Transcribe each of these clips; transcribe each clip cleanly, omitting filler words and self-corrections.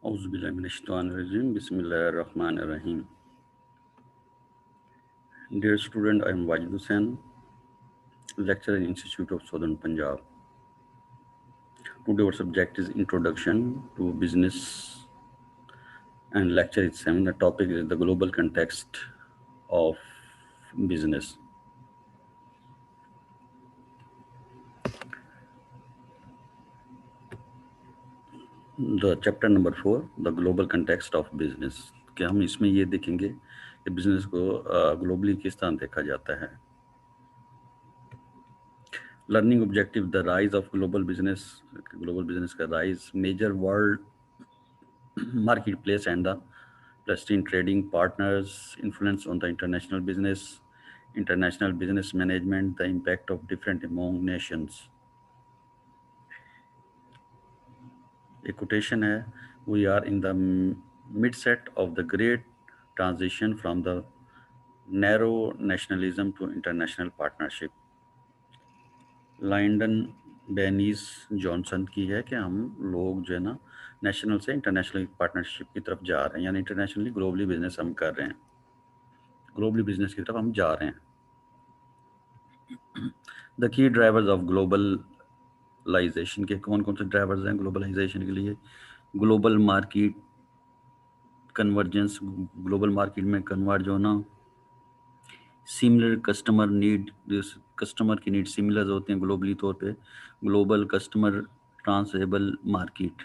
Auzubillahiminash-shaytanir-rajim. Bismillahir-Rahmanir-Rahim. Dear student, I am Wajid Hussain, lecturer in Institute of Southern Punjab. Today our subject is Introduction to Business and lecture is 7. The topic is the global context of business. The chapter number 4, the global context of business. कि हम इसमें ये देखेंगे कि business को globally किस तरह देखा जाता है. Learning objective, the rise of global business का rise, major world marketplace and the Palestine trading partners, influence on the international business management, the impact of different among nations. A quotation है, we are in the midset of the great transition from the narrow nationalism to international partnership. Lyndon Baines Johnson की है कि हम लोग जो है ना national से इंटरनेशनल पार्टनरशिप की तरफ जा रहे हैं, यानी इंटरनेशनली ग्लोबली बिजनेस हम कर रहे हैं, ग्लोबली बिजनेस की तरफ हम जा रहे हैं. The key drivers of globalisation के कौन कौन से ड्राइवर्स हैं ग्लोबलाइजेशन के लिए? Global market convergence, global market में कन्वर्ज होना, सिमिलर कस्टमर नीड, कस्टमर की नीड सिमिलर होते हैं ग्लोबली तौर पे, global customer transferable market,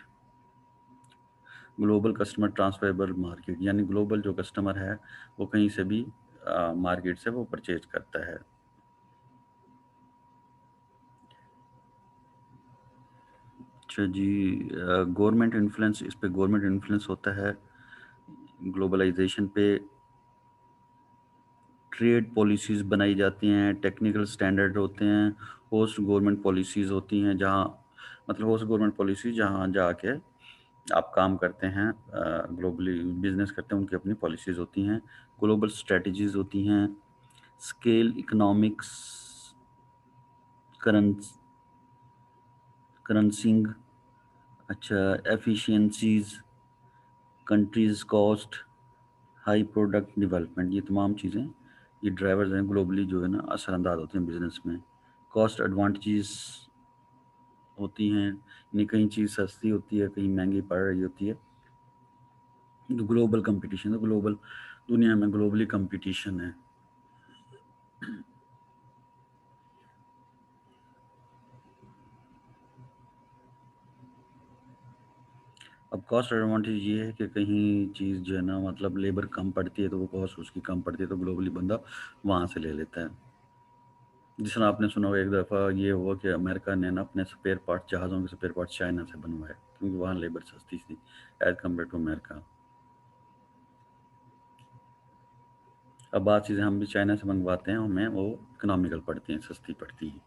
global customer transferable market यानी ग्लोबल जो कस्टमर है वो कहीं से भी मार्केट से वो परचेज करता है. अच्छा जी, गवर्नमेंट इन्फ्लुएंस, इस पे गवर्नमेंट इन्फ्लुएंस होता है ग्लोबलाइजेशन पे. ट्रेड पॉलिसीज़ बनाई जाती हैं, टेक्निकल स्टैंडर्ड होते हैं, होस्ट गवर्नमेंट पॉलिसीज़ होती हैं, जहाँ मतलब होस्ट गवर्नमेंट पॉलिसी जहाँ जाके आप काम करते हैं, ग्लोबली बिजनेस करते हैं, उनकी अपनी पॉलिसीज़ होती हैं. ग्लोबल स्ट्रेटजीज़ होती हैं, स्केल इकोनॉमिक्स, करेंसिंग, अच्छा efficiencies, countries cost, high product development, ये तमाम चीज़ें ये ड्राइवर्स हैं ग्लोबली जो है ना असरअंदाज होते हैं बिजनेस में. कॉस्ट एडवांटेजेस होती हैं, यानी कहीं चीज़ सस्ती होती है, कहीं महंगी पड़ रही होती है. ग्लोबल कंपटीशन, तो ग्लोबल दुनिया में ग्लोबली कंपटीशन है. अब कॉस्ट एडवांटेज ये है कि कहीं चीज़ जो है ना मतलब लेबर कम पड़ती है तो वो कॉस्ट उसकी कम पड़ती है तो ग्लोबली बंदा वहाँ से ले लेता है. जिस तरह आपने सुना होगा एक दफ़ा ये हुआ कि अमेरिका ने ना अपने स्पेयर पार्ट, जहाज़ों के स्पेयर पार्ट चाइना से बनवाए क्योंकि वहाँ लेबर सस्ती थी एज कम्पेयर टू अमेरिका. अब बात चीज़ें हम भी चाइना से मंगवाते हैं, हमें वो इकोनॉमिकल पड़ती हैं, सस्ती पड़ती हैं.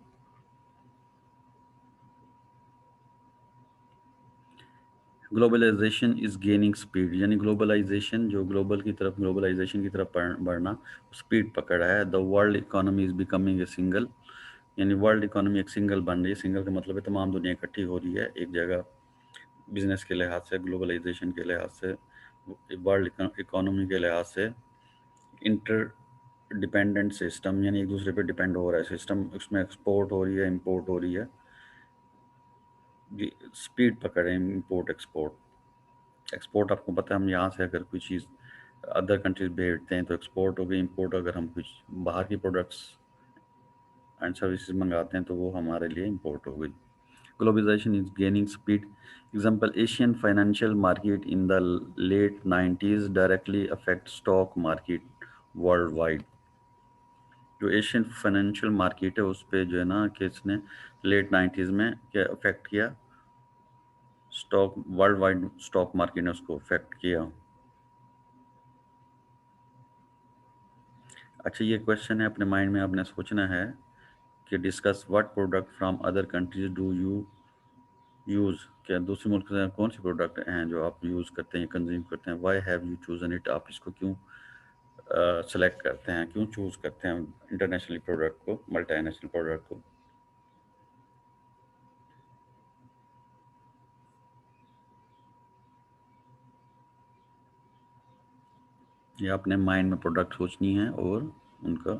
ग्लोबलाइजेशन इज़ गेनिंग स्पीड, यानी ग्लोबलाइजेशन जो ग्लोबलाइजेशन की तरफ बढ़ना स्पीड पकड़ा है. The world economy is becoming a single, यानी वर्ल्ड इकोनॉमी एक सिंगल बन रही है. सिंगल का मतलब है तमाम दुनिया इकट्ठी हो रही है एक जगह, बिजनेस के लिहाज से, ग्लोबलाइजेशन के लिहाज से, वर्ल्ड इकोनॉमी के लिहाज से. इंटर डिपेंडेंट सिस्टम, यानी एक दूसरे पे डिपेंड हो रहा है सिस्टम, उसमें एक्सपोर्ट हो रही है, इंपोर्ट हो रही है. स्पीड पकड़े इंपोर्ट एक्सपोर्ट. एक्सपोर्ट आपको पता है, हम यहाँ से अगर कोई चीज़ अदर कंट्रीज भेजते हैं तो एक्सपोर्ट हो गई. इंपोर्ट अगर हम कुछ बाहर की प्रोडक्ट्स एंड सर्विसेज मंगाते हैं तो वो हमारे लिए इंपोर्ट हो गई. Globalization is gaining speed. Example, Asian financial market in the late 90s directly affect stock market worldwide. जो एशियन फाइनेंशियल मार्केट है उस पे जो है ना कि इसने लेट 90s में क्या अफेक्ट किया, stock world wide stock market ने उसको अफेक्ट किया. अच्छा, ये क्वेश्चन है अपने माइंड में आपने सोचना है कि discuss what product from other countries do you use, क्या दूसरे मुल्क से कौन सी प्रोडक्ट हैं जो आप यूज़ करते हैं, कंज्यूम करते हैं. Why have you chosen it, आप इसको क्यों सेलेक्ट करते हैं, क्यों चूज़ करते हैं इंटरनेशनल प्रोडक्ट को, मल्टीनेशनल प्रोडक्ट को. ये अपने माइंड में प्रोडक्ट सोचनी है और उनका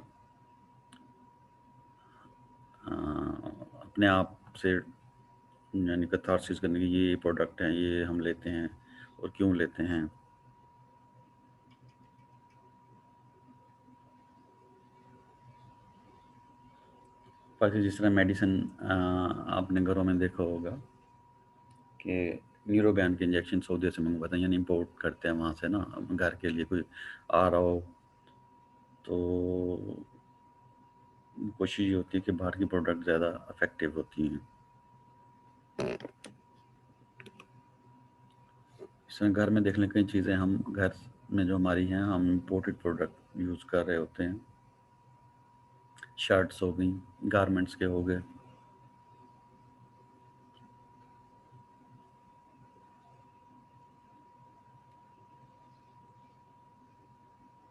अपने आप से यानी कैथारसिस करने की ये प्रोडक्ट हैं, ये हम लेते हैं और क्यों लेते हैं। बाकी जिस तरह मेडिसिन आपने घरों में देखा होगा कि न्यूरोबैन के इंजेक्शन सऊदी से मंगवाते हैं यानी इम्पोर्ट करते हैं वहाँ से ना, घर के लिए कोई आ रहा हो तो कोशिश ये होती है कि बाहर की प्रोडक्ट ज़्यादा इफेक्टिव होती हैं। इसमें घर में देख लें कई चीज़ें हम घर में जो हमारी हैं हम इम्पोर्टेड प्रोडक्ट यूज़ कर रहे होते हैं। शर्ट्स हो गई, गारमेंट्स के हो गए।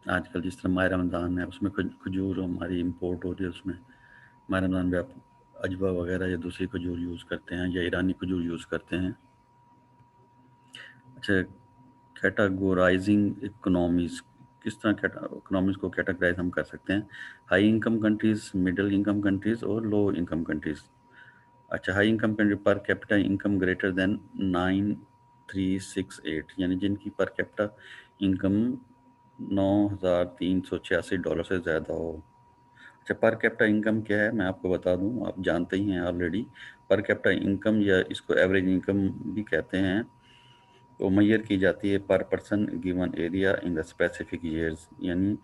आजकल जिस तरह माह रमज़ान है उसमें खजूर हमारी इंपोर्ट हो रही है, उसमें माह रमज़ान में आप अजवा वगैरह या दूसरी खजूर यूज़ करते हैं या ईरानी खजूर यूज़ करते हैं। अच्छा, कैटेगोराइजिंग इकोनॉमीज़, किस तरह इकोनॉमीज़ को कैटेगराइज हम कर सकते हैं? High income countries, middle income countries और लो इनकम कंट्रीज़। अच्छा, high income country per capita income greater than 9368 यानी जिनकी पर कैपिटा इनकम $9,386 से ज़्यादा हो। अच्छा, पर कैपिटा इनकम क्या है मैं आपको बता दूं, आप जानते ही हैं ऑलरेडी। पर कैपिटा इनकम या इसको एवरेज इनकम भी कहते हैं, तो मैयर की जाती है पर person given area in the specific years, यानी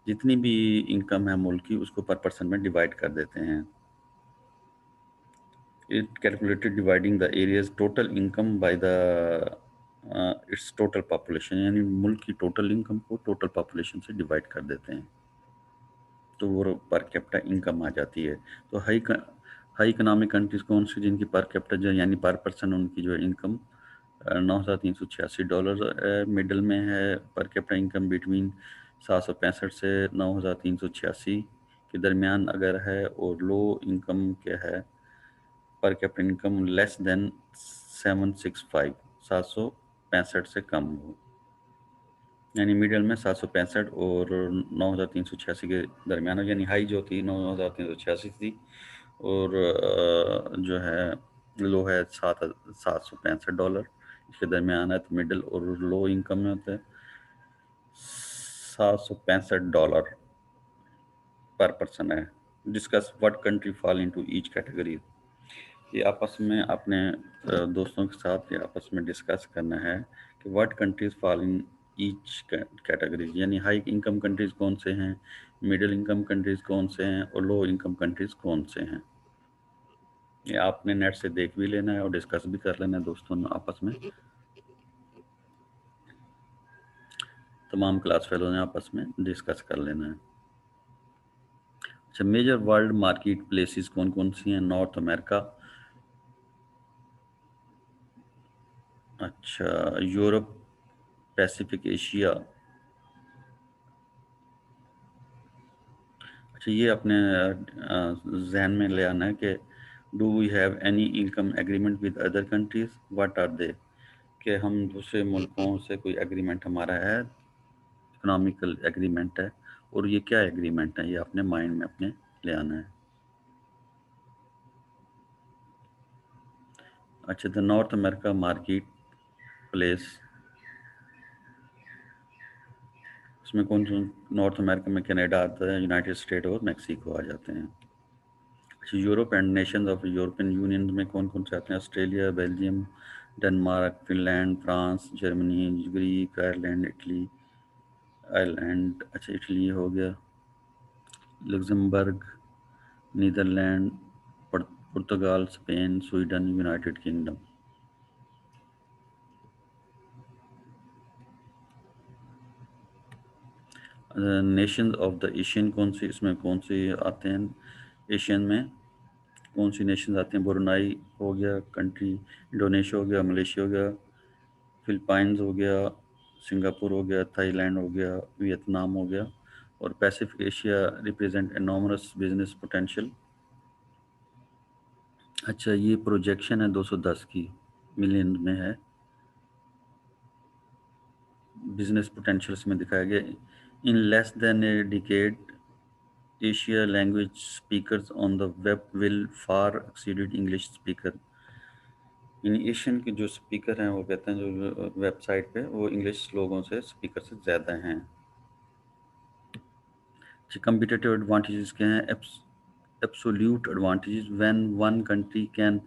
जितनी भी इनकम है मुल्क की उसको पर पर्सन में डिवाइड कर देते हैं। It calculated dividing the areas total income by the it's total population, यानी मुल्क की टोटल इनकम को टोटल पॉपुलेशन से डिवाइड कर देते हैं तो वो पर कैपिटा इनकम आ जाती है। तो हाई इकोनॉमिक कंट्रीज कौन सी जिनकी पर कैपिटा जो यानी पर पर्सन उनकी जो इनकम $9,386, मिडल में है पर कैपिटा इनकम बिटवीन 765 से 9,386 के दरमियान अगर है, और लो इनकम क्या है per capita income less than 765, 765 से कम हो, यानी मिडिल में 765 और 9,386 के दरमियान हो, यानी हाई जो थी 9,386 थी और जो है लो है $765, इसके दरमियान है तो मिडिल, और लो इनकम में होता है $765 पर पर्सन है। Discuss what country fall into each category, ये आपस में अपने दोस्तों के साथ ये आपस में डिस्कस करना है कि what countries fall in each categories, यानी हाई इनकम कंट्रीज कौन से हैं, मिडिल इनकम कंट्रीज कौन से हैं और लो इनकम कंट्रीज कौन से हैं। ये आपने नेट से देख भी लेना है और डिस्कस भी कर लेना है दोस्तों ने आपस में, तमाम क्लास फेलो ने आपस में डिस्कस कर लेना है। अच्छा, मेजर वर्ल्ड मार्केट प्लेसेस कौन कौन सी हैं? नॉर्थ अमेरिका, अच्छा यूरोप, पैसिफिक एशिया। अच्छा, ये अपने जहन में ले आना है कि do we have any income agreement with other countries, what are they, कि हम दूसरे मुल्कों से कोई एग्रीमेंट हमारा है, इकोनॉमिकल एग्रीमेंट है, और ये क्या एग्रीमेंट है ये अपने माइंड में अपने ले आना है। अच्छा, the North America market place, उसमें कौन कौन, नॉर्थ अमेरिका में कनाडा आता है, यूनाइटेड स्टेट और मैक्सिको आ जाते हैं। अच्छा, Europe and nations of European Union में कौन कौन से आते हैं? Australia, Belgium, Denmark, Finland, France, Germany, Greek, Ireland, Italy, Ireland, अच्छा इटली हो गया, Luxembourg, Netherland, Portugal, Spain, Sweden, United Kingdom. Nations of the Asian कौन सी, इसमें कौन से आते हैं? एशियन में कौन सी नेशंस आते हैं? ब्रुनाई हो गया कंट्री, इंडोनेशिया हो गया, मलेशिया हो गया, फिलीपाइंस हो गया, सिंगापुर हो गया, थाईलैंड हो गया, वियतनाम हो गया, और Pacific Asia represent enormous business potential. अच्छा, ये प्रोजेक्शन है 210 की, मिलियन में है। बिजनेस पोटेंशियल्स में दिखाया गया। In less than a decade Asia language speakers on the web will far exceeded English speaker. In Asian के जो स्पीकर हैं वो कहते हैं जो वेबसाइट पे वो इंग्लिश लोगों से स्पीकर से ज़्यादा हैं। कंपिटेटिव एडवांटेजेस क्या हैं? Absolute advantages when one country can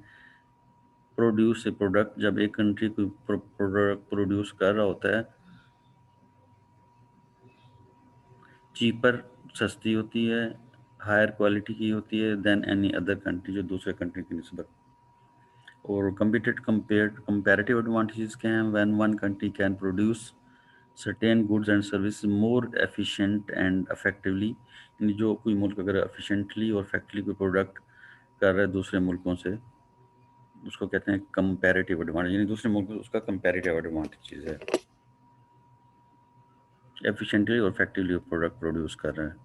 produce a product, जब एक कंट्री कोई प्रोडक्ट प्रोड्यूस कर रहा होता है, चीपर सस्ती होती है, हायर क्वालिटी की होती है देन एनी अदर कंट्री, जो दूसरे कंट्री की निस्बत। और कंपेरेटिव एडवांटेजेस क्या हैं? When one country can produce certain goods and service more efficient and effectively, यानी जो कोई मुल्क अगर एफिशिएंटली और इफेक्टिवली कोई प्रोडक्ट कर रहा है दूसरे मुल्कों से, उसको कहते हैं कंपेरेटिव एडवांटेज, यानी दूसरे मुल्क में उसका कंपेरेटिव एडवांटेज है, एफिशिएंटली और इफेक्टिवली प्रोडक्ट प्रोड्यूस कर रहा है।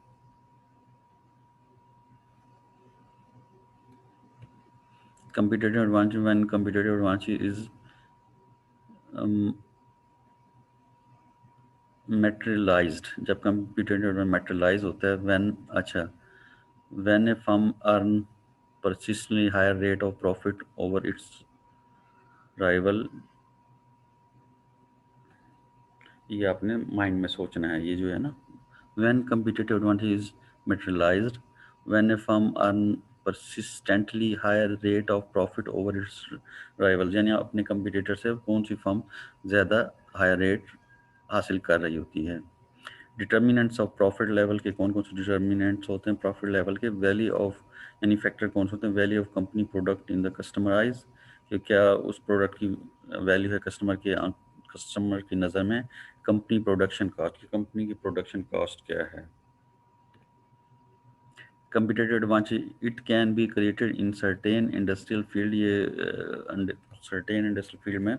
competitive advantage when competitive advantage is materialized, जब competitive materialize होता है when, अच्छा, when a firm earn persistently higher rate of profit over its rival, ये आपने माइंड में सोचना है, ये जो है ना, when competitive advantage is materialized when a firm earn persistently higher rate of profit over its rivals, यानी अपने कंपटीटर से कौन सी फर्म ज़्यादा हायर रेट हासिल कर रही होती है। डिटर्मिनेंट्स ऑफ प्रॉफिट लेवल के कौन कौन से डिटर्मिनेंट्स होते हैं प्रॉफिट लेवल के? वैल्यू ऑफ, यानी फैक्टर कौन से होते हैं? Value of company product in the customer eyes, कि क्या उस प्रोडक्ट की वैल्यू है कस्टमर की नज़र में। कंपनी प्रोडक्शन कॉस्ट, की कंपनी की प्रोडक्शन कॉस्ट क्या है। Competitive advantage, it can be created in certain industrial field, ये सर्टेन इंडस्ट्रियल फील्ड में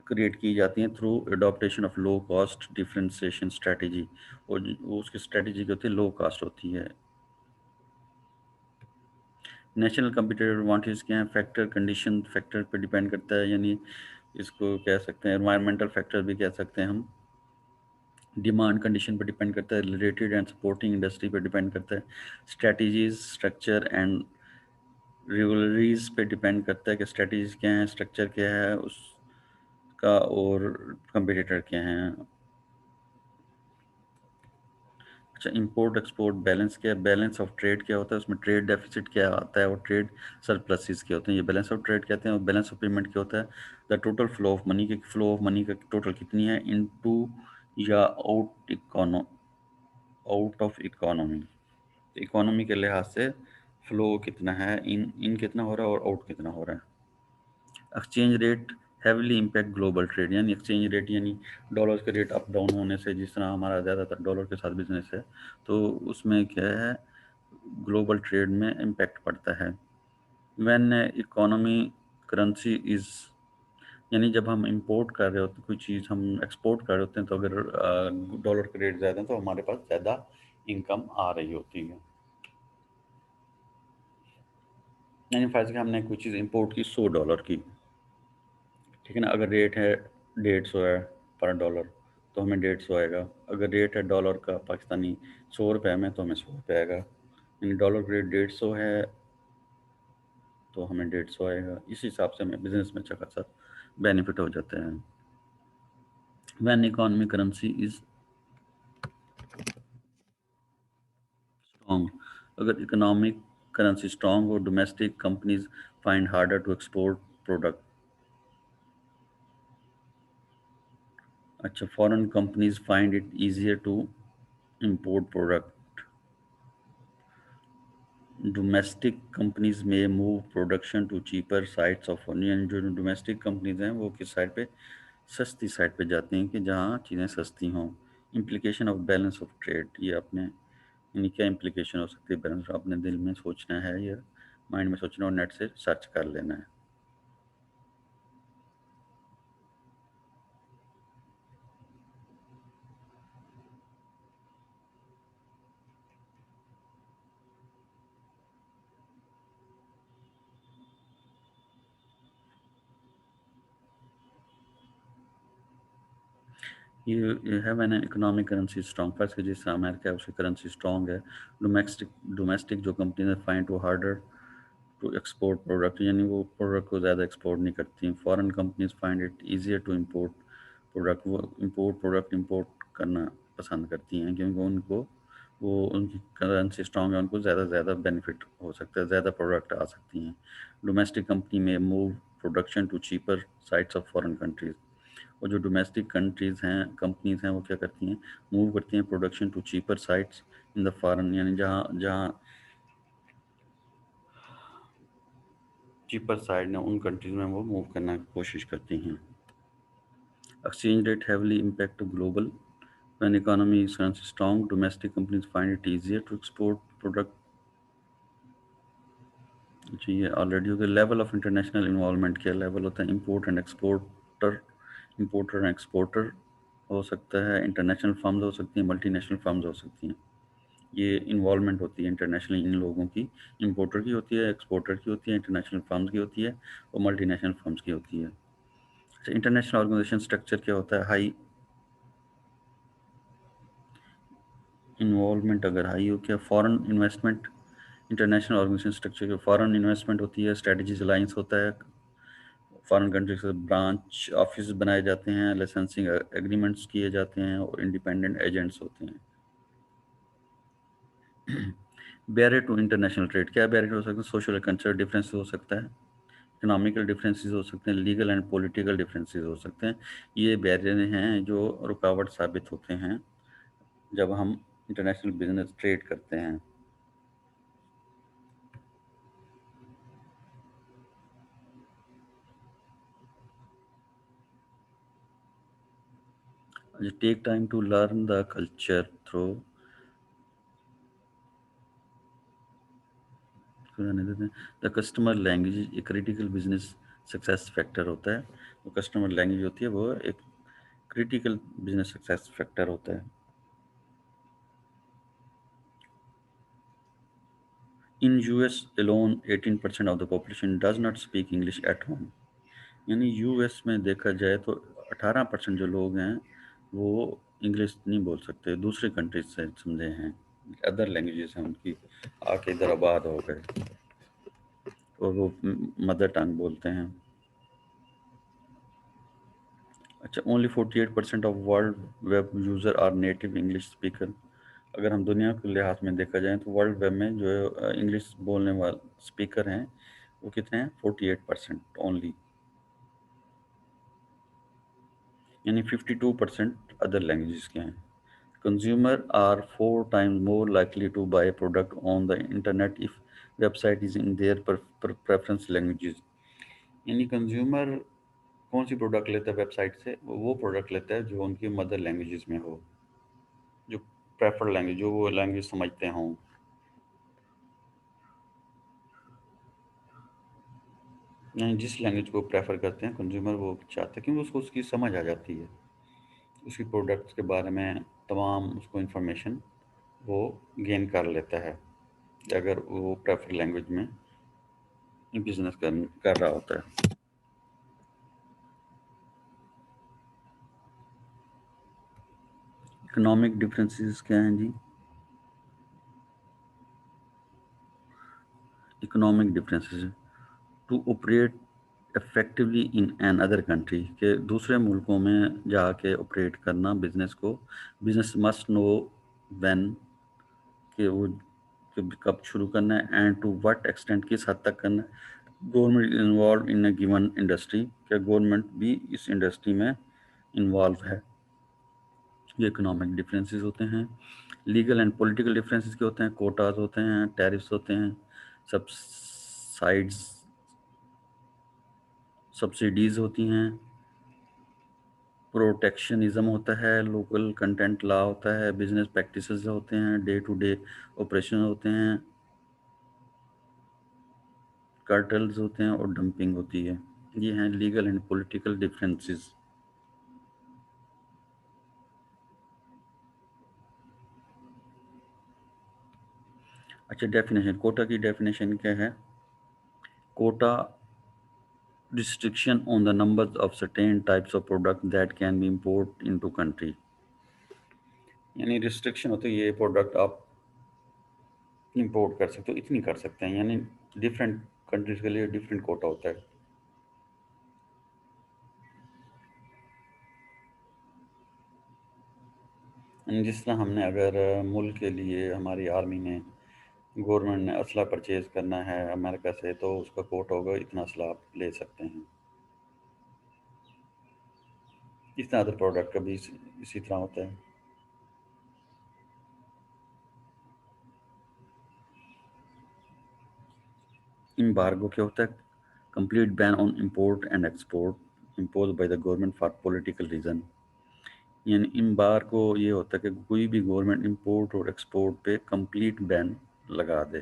क्रिएट की जाती हैं through adaptation of low cost differentiation strategy, और वो उसकी स्ट्रेटेजी की होती है लो कॉस्ट होती है। नेशनल कंपिटेटिव एडवांटेज क्या है? फैक्टर कंडीशन फैक्टर पे डिपेंड करता है, यानी इसको कह सकते हैं एनवायरमेंटल फैक्टर भी कह सकते हैं हम। डिमांड कंडीशन पे डिपेंड करता है, रिलेटेड एंड सपोर्टिंग इंडस्ट्री पे डिपेंड करता है। स्ट्रेटजीज स्ट्रक्चर एंड रिवलरीज पे डिपेंड करता है कि स्ट्रेटजीज क्या है, स्ट्रक्चर क्या है उसका, और कंपिटिटर क्या हैं। अच्छा, इंपोर्ट एक्सपोर्ट बैलेंस क्या है? बैलेंस ऑफ ट्रेड क्या होता है? उसमें ट्रेड डेफिसिट क्या आता है और ट्रेड सरप्लसेस क्या होते हैं, ये बैलेंस ऑफ ट्रेड कहते हैं। और बैलेंस ऑफ पेमेंट क्या होता है? The total flow of money, के फ्लो ऑफ मनी का टोटल कितनी है इनटू या आउट ऑफ इकोनॉमी, इकोनॉमी के लिहाज से फ्लो कितना है, इन इन कितना हो रहा है और आउट कितना हो रहा है। Exchange rate heavily impact global trade, यानी एक्सचेंज रेट यानी डॉलर के रेट अप डाउन होने से, जिस तरह हमारा ज़्यादातर डॉलर के साथ बिजनेस है, तो उसमें क्या है ग्लोबल ट्रेड में इम्पैक्ट पड़ता है। व्हेन इकोनॉमी करेंसी इज़, यानी जब हम इंपोर्ट कर रहे होते हैं कोई चीज़, हम एक्सपोर्ट कर रहे होते हैं, तो अगर डॉलर के रेट ज़्यादा हैं तो हमारे पास ज़्यादा इनकम आ रही होती है। यानी फर्ज कि हमने कोई चीज़ इंपोर्ट की $100 की, ठीक है ना, अगर रेट है 150 है पर डॉलर, तो हमें 150 आएगा। अगर रेट है डॉलर का पाकिस्तानी ₹100 में, तो हमें 100 आएगा। यानी डॉलर का रेट 150 है तो हमें 150 आएगा। इस हिसाब से हमें बिजनेस में अच्छा खासा बेनिफिट हो जाते हैं। When economy currency is strong, अगर इकोनॉमिक करेंसी स्ट्रॉन्ग हो, domestic companies find harder to export product. अच्छा, foreign companies find it easier to import product, domestic companies में move production to cheaper sites of phone, यानी जो domestic companies हैं वो किस side पे, सस्ती साइड पे जाती हैं कि जहाँ चीज़ें सस्ती हों। Implication of balance of trade, ये आपने, यानी क्या इम्प्लीकेशन हो सकती है बैलेंस, अपने दिल में सोचना है या माइंड में सोचना और नेट से सर्च कर लेना है। You have an economic currency strong. First कि जिस अमेरिका है उसकी करेंसी स्ट्रॉन्ग है. डोमेस्टिक डोमेस्टिक जो company find to harder to export product, यानी वो प्रोडक्ट को ज़्यादा एक्सपोर्ट नहीं करती हैं. Foreign companies find it easier to import product. वो प्रोडक्ट इम्पोर्ट करना पसंद करती हैं क्योंकि उनको वो उनकी करेंसी स्ट्रॉन्ग है, उनको ज़्यादा से ज़्यादा बेनिफिट हो सकता है, ज़्यादा प्रोडक्ट आ सकती हैं. डोमेस्टिक कंपनी में move production to cheaper sites of foreign countries. और जो डोमेस्टिक कंट्रीज़ हैं, कंपनीज़ हैं, वो क्या करती हैं, मूव करती हैं production to cheaper sites in the foreign, यानी जहाँ जहाँ चीपर साइड ने उन कंट्रीज़ में वो मूव करना की कोशिश करती हैं. Exchange rate heavily impact global. When economy is strong, domestic companies find it easier to export product. जी, ये ऑलरेडी हो गया. लेवल ऑफ इंटरनेशनल इन्वॉल्वमेंट, क्या लेवल होता है, import and exporter. Importer and exporter हो सकता है, इंटरनेशनल फर्म्स हो सकती हैं, मल्टीनेशनल फर्म्स हो सकती हैं. ये इन्वॉल्वमेंट होती है इंटरनेशनली इन लोगों की. इंपोर्टर की होती है, एक्सपोर्टर की होती है, इंटरनेशनल फर्म्स की होती है और मल्टीनेशनल फर्म्स की होती है. अच्छा, इंटरनेशनल ऑर्गेनाइजेशन स्ट्रक्चर क्या होता है, हाई इन्वॉल्वमेंट. अगर हाई हो, क्या foreign investment. International organization structure के फॉरेन इन्वेस्टमेंट होती है, स्ट्रेटजीज अलायंस होता है, फॉरेन कंट्री से ब्रांच ऑफिस बनाए जाते हैं, लाइसेंसिंग एग्रीमेंट्स किए जाते हैं और इंडिपेंडेंट एजेंट्स होते हैं. बैरियर टू इंटरनेशनल ट्रेड, क्या बैरियर हो सकता है, सोशल कल्चरल डिफरेंस हो सकता है, इकोनॉमिकल डिफरेंसेस हो सकते हैं, लीगल एंड पॉलिटिकल डिफरेंसेस हो सकते हैं. ये बैरियर हैं जो रुकावट साबित होते हैं जब हम इंटरनेशनल बिजनेस ट्रेड करते हैं. Take time to learn the culture through. The customer language एक क्रिटिकल बिजनेस सक्सेस फैक्टर होता है. वो कस्टमर लैंग्वेज होती है, वो एक क्रिटिकल बिजनेस सक्सेस फैक्टर होता है. In US alone 18% of the population does not speak English at home. यानी यूएस में देखा जाए तो 18% जो लोग हैं वो इंग्लिश नहीं बोल सकते, दूसरे कंट्रीज से समझे हैं, अदर लैंग्वेजेस हैं उनकी, आके इधर आबाद हो गए और वो मदर टंग बोलते हैं. अच्छा, only 48% of world web user are native English speaker. अगर हम दुनिया के लिहाज में देखा जाए तो वर्ल्ड वेब में जो इंग्लिश बोलने वाले स्पीकर हैं वो कितने हैं, 48% ओनली. यानी 52% अदर लैंग्वेजेस के हैं. Consumer are 4 times more likely to buy a product on the internet if website is in their preference languages. यानी कंज्यूमर कौन सी प्रोडक्ट लेता है वेबसाइट से, वो प्रोडक्ट लेता है जो उनकी मदर लैंग्वेजेस में हो, जो प्रेफर लैंग्वेज, जो वो लैंग्वेज समझते हों. नहीं, जिस लैंग्वेज को प्रेफर करते हैं कंज्यूमर वो चाहते हैं क्योंकि उसको उसकी समझ आ जाती है, उसकी प्रोडक्ट्स के बारे में तमाम उसको इंफॉर्मेशन वो गेन कर लेता है अगर वो प्रेफर लैंग्वेज में बिजनेस कर रहा होता है. इकोनॉमिक डिफरेंसेस क्या हैं जी. Economic differences to operate effectively in an other country, के दूसरे मुल्कों में जाके ऑपरेट करना बिजनेस को, बिजनेस मस्ट नो व्हेन, कि वो कब शुरू करना है, एंड टू व्हाट एक्सटेंट, किस हद तक करना है. Government involve in a given industry, क्या गवर्नमेंट भी इस इंडस्ट्री में इन्वॉल्व है. ये इकोनॉमिक डिफरेंसेस होते हैं. लीगल एंड पॉलिटिकल डिफरेंसेस क्या होते हैं, कोटाज होते हैं, टैरिफ्स होते हैं, सब्साइड्स सब्सिडीज होती हैं, प्रोटेक्शनिज्म होता है, लोकल कंटेंट लॉ होता है, बिजनेस प्रैक्टिसेस होते हैं, डे टू डे ऑपरेशन होते हैं, कार्टल्स होते हैं और डंपिंग होती है. ये हैं लीगल एंड पॉलिटिकल डिफरेंसेस. अच्छा, डेफिनेशन, कोटा की डेफिनेशन क्या है. Quota restriction on the numbers of certain types of product that can be imported into country। यानी रिस्ट्रिक्शन होती है ये प्रोडक्ट आप इंपोर्ट कर सकते हो, इतनी कर सकते हैं, यानी डिफरेंट कंट्रीज के लिए डिफरेंट कोटा होता है। जिस तरह हमने अगर मुल्क के लिए हमारी आर्मी ने गवर्नमेंट ने असला परचेज करना है अमेरिका से, तो उसका कोट होगा इतना असला आप ले सकते हैं। इस तरह अदर प्रोडक्ट का भी इसी तरह होता है। एम्बार्गो क्या होता है? Complete ban on import and export impose by the government for political reason. यानी एम्बार्गो ये होता है कि कोई भी गवर्नमेंट इंपोर्ट और एक्सपोर्ट पे कंप्लीट बैन लगा दे।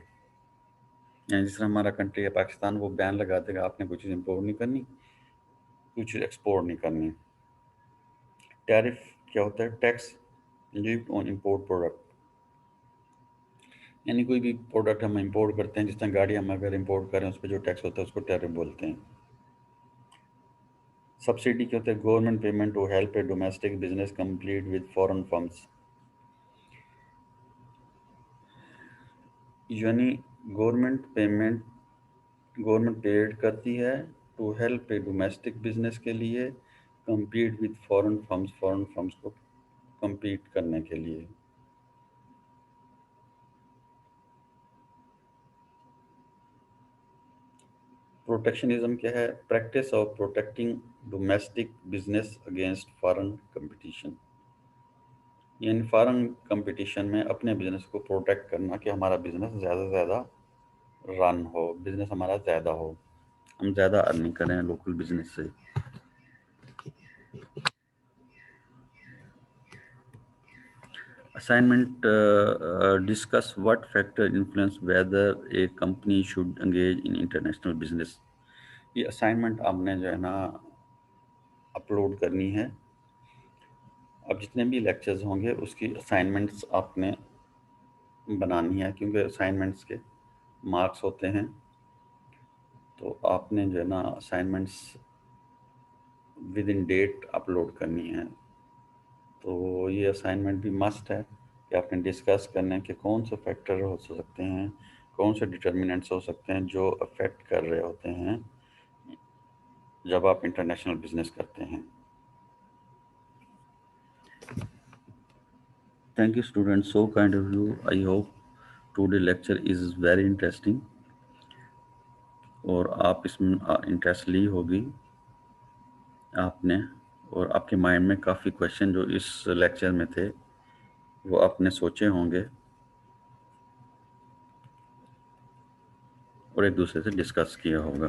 यानी जिस तरह हमारा कंट्री है पाकिस्तान, वो बैन लगा देगा आपने कोई चीज़ इंपोर्ट नहीं करनी, कुछ एक्सपोर्ट नहीं करनी। टैरिफ क्या होता है? Tax levied on import product. यानी कोई भी प्रोडक्ट हम इंपोर्ट करते हैं, जिस तरह गाड़ी हम अगर इंपोर्ट करें उस पर जो टैक्स होता है उसको टैरिफ बोलते हैं। सब्सिडी क्या होता है? Government payment to help a domestic business complete with foreign funds. यानी गवर्नमेंट पेमेंट गवर्नमेंट पेड करती है to help a domestic business के लिए compete विद फॉरेन फर्म्स को compete करने के लिए। प्रोटेक्शनिज्म क्या है? Practice of protecting domestic business against foreign competition. यानी फॉरेन कंपटीशन में अपने बिजनेस को प्रोटेक्ट करना कि हमारा बिजनेस ज़्यादा से ज़्यादा रन हो, बिजनेस हमारा ज़्यादा हो, हम ज़्यादा अर्निंग करें लोकल बिजनेस से। Assignment discuss what factor influence whether a company should engage in international business। ये असाइनमेंट आपने जो है ना अपलोड करनी है। अब जितने भी लेक्चर्स होंगे उसकी असाइनमेंट्स आपने बनानी है, क्योंकि असाइनमेंट्स के मार्क्स होते हैं, तो आपने जो है ना assignments with in date upload करनी है। तो ये असाइनमेंट भी मस्ट है कि आपने डिस्कस करना है कि कौन से फैक्टर हो सकते हैं, कौन से डिटर्मिनेंट्स हो सकते हैं जो अफेक्ट कर रहे होते हैं जब आप इंटरनेशनल बिजनेस करते हैं। Thank you students, so kind of you. I hope today lecture is very interesting और आप इसमें इंटरेस्ट ली होगी आपने, और आपके माइंड में काफ़ी क्वेश्चन जो इस लेक्चर में थे वो आपने सोचे होंगे और एक दूसरे से डिस्कस किया होगा।